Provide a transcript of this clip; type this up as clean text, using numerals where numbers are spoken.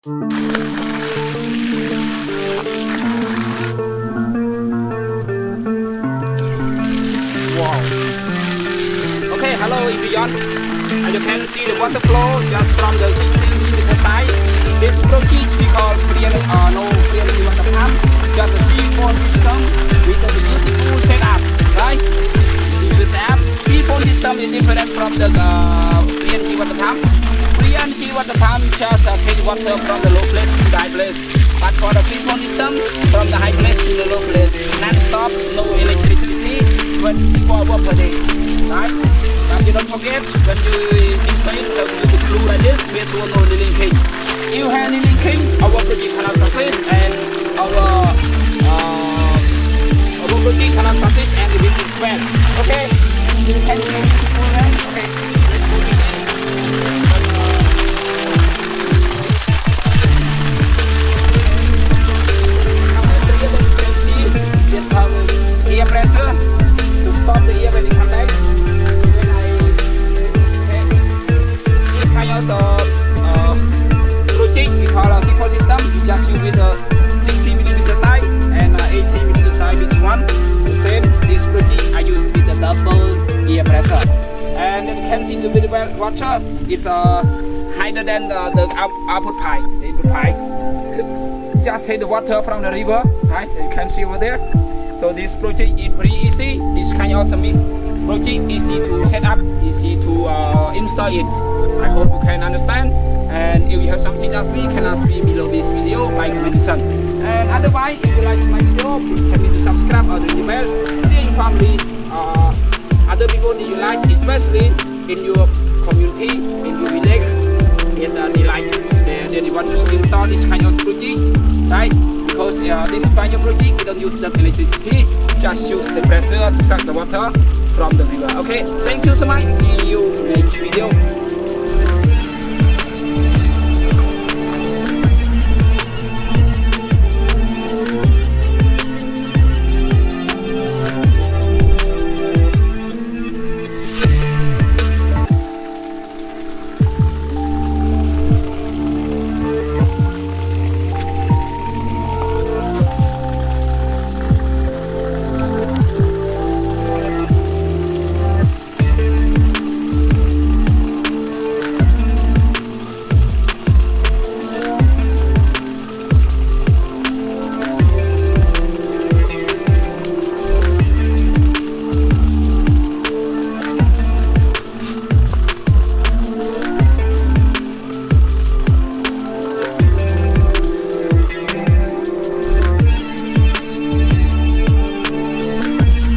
Wow. Okay, hello everyone. And you can see the water flow just from the 16 side. This project we call no water pump. Just a Siphon system with a beautiful setup, right? This app, Siphon system is different from the water pump. Water pump just take water from the low place to the high place. But for the Siphon system, from the high place to the low place, non-stop, no electricity, 24 hours per day, right? But you don't forget, when you install it, the glue like this, this will no leaking. If you have leaking, our project cannot succeed, and our project cannot succeed, and it will fail. Okay? You can see beautiful, right? Okay. Air pressure to stop the air when it comes back. When this kind of project we call a Siphon system. We just use with a 60mm size and 80mm size is one. The same. This project I use with a double air pressure. And then you can see the video water. It's higher than the output pipe. The input pipe. Just take the water from the river, right? You can see over there. So this project is pretty easy. This kind of project easy to set up, easy to install it. I hope you can understand. And if you have something else, you can ask me below this video by commenting. And otherwise, if you like my video, please help me to subscribe or the bell. Share your family, other people that you like, especially in your community, in your village. Yes, they like, they want to install this kind of project, right? Because this kind of project we don't use the electricity, just use the pressure to suck the water from the river. Okay, thank you so much. See you next video.